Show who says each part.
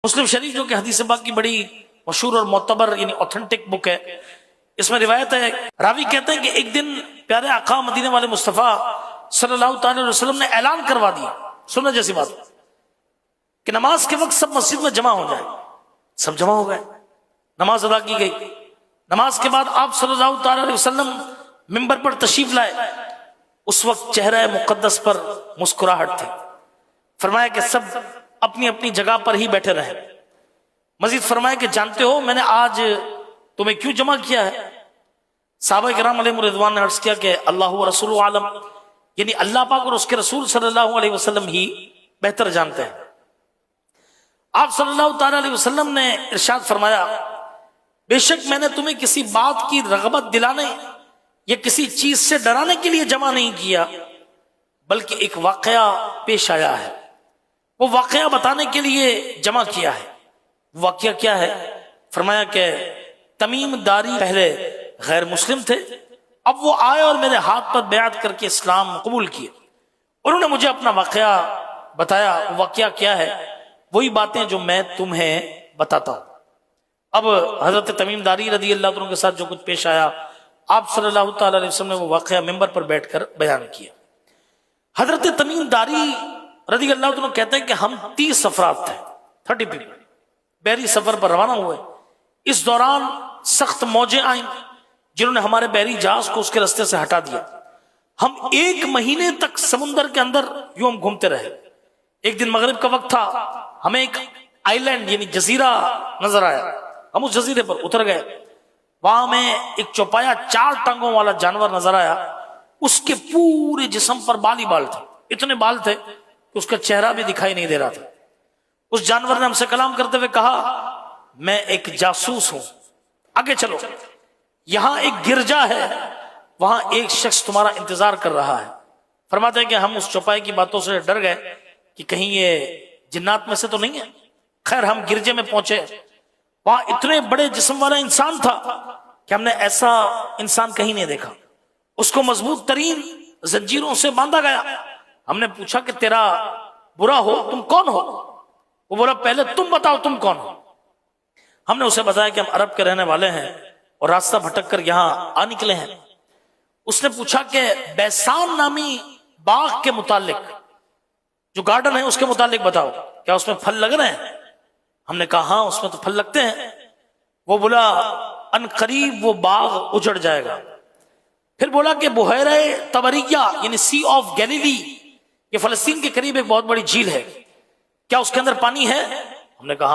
Speaker 1: مسلم شریف جو کہ حدیث پاک کی بڑی مشہور اور معتبر یعنی اوتھینٹک بک ہے، اس میں روایت ہے، راوی کہتے ہیں کہ ایک دن پیارے آقا مدینے والے مصطفیٰ صلی اللہ تعالی علیہ وسلم نے اعلان کروا دیا، سننا جیسی بات، کہ نماز کے وقت سب مسجد میں جمع ہو جائے۔ سب جمع ہو گئے، نماز ادا کی گئی۔ نماز کے بعد آپ صلی اللہ تعالی علیہ وسلم منبر پر تشریف لائے۔ اس وقت چہرہ مقدس پر مسکراہٹ تھی۔ فرمایا کہ سب اپنی اپنی جگہ پر ہی بیٹھے رہیں۔ مزید فرمایا کہ جانتے ہو میں نے آج تمہیں کیوں جمع کیا ہے؟ صحابہ کرام علیہم رضوان نے عرض کیا کہ اللہ و رسول عالم، یعنی اللہ پاک اور اس کے رسول صلی اللہ علیہ وسلم ہی بہتر جانتے ہیں۔ آپ صلی اللہ تعالی علیہ وسلم نے ارشاد فرمایا، بے شک میں نے تمہیں کسی بات کی رغبت دلانے یا کسی چیز سے ڈرانے کے لیے جمع نہیں کیا، بلکہ ایک واقعہ پیش آیا ہے، وہ واقعہ بتانے کے لیے جمع کیا ہے۔ واقعہ کیا ہے؟ فرمایا کہ تمیم داری پہلے غیر مسلم تھے، اب وہ آئے اور میرے ہاتھ پر بیعت کر کے اسلام قبول کیے۔ انہوں نے مجھے اپنا واقعہ بتایا۔ واقعہ کیا ہے؟ وہی باتیں جو میں تمہیں بتاتا ہوں۔ اب حضرت تمیم داری رضی اللہ عنہ کے ساتھ جو کچھ پیش آیا، آپ صلی اللہ تعالی علیہ وسلم نے وہ واقعہ ممبر پر بیٹھ کر بیان کیا۔ حضرت تمیم داری رضی اللہ عنہ کہتے ہیں کہ ہم 30 افراد تھے، 30 پیپل، بحری سفر پر روانہ ہوئے۔ اس دوران سخت موجیں آئیں جنہوں نے ہمارے بحری جہاز کو اس کے راستے سے ہٹا دیا۔ ہم 1 مہینے تک سمندر کے اندر یوں ہم گھومتے رہے۔ ایک دن مغرب کا وقت تھا، ہمیں ایک آئی لینڈ یعنی جزیرہ نظر آیا۔ ہم اس جزیرے پر اتر گئے۔ وہاں ہمیں ایک چوپایا 4 ٹانگوں والا جانور نظر آیا۔ اس کے پورے جسم پر بال ہی بال تھے، اتنے بال تھے کہ اس کا چہرہ بھی دکھائی نہیں دے رہا تھا۔ اس جانور نے ہم سے کلام کرتے ہوئے کہا، میں ایک جاسوس ہوں، آگے چلو، یہاں ایک گرجا ہے، وہاں ایک شخص تمہارا انتظار کر رہا ہے۔ فرماتے ہیں کہ ہم اس چوپائے کی باتوں سے ڈر گئے کہ کہیں یہ جنات میں سے تو نہیں ہے۔ خیر ہم گرجے میں پہنچے، وہاں اتنے بڑے جسم والا انسان تھا کہ ہم نے ایسا انسان کہیں نہیں دیکھا۔ اس کو مضبوط ترین زنجیروں سے باندھا گیا۔ ہم نے پوچھا کہ تیرا برا ہو تم کون ہو؟ وہ بولا پہلے تم بتاؤ تم کون ہو؟ ہم نے اسے بتایا کہ ہم عرب کے رہنے والے ہیں اور راستہ بھٹک کر یہاں آ نکلے ہیں۔ اس نے پوچھا کہ بیسان نامی باغ کے متعلق، جو گارڈن ہے اس کے متعلق بتاؤ، کیا اس میں پھل لگ رہے ہیں؟ ہم نے کہا ہاں اس میں تو پھل لگتے ہیں۔ وہ بولا ان قریب وہ باغ اجڑ جائے گا۔ پھر بولا کہ بحیرہ طبریہ یعنی سی آف گیلیلی، یہ فلسطین کے قریب ایک بہت بڑی جھیل ہے، کیا اس کے اندر پانی ہے؟ ہم نے کہا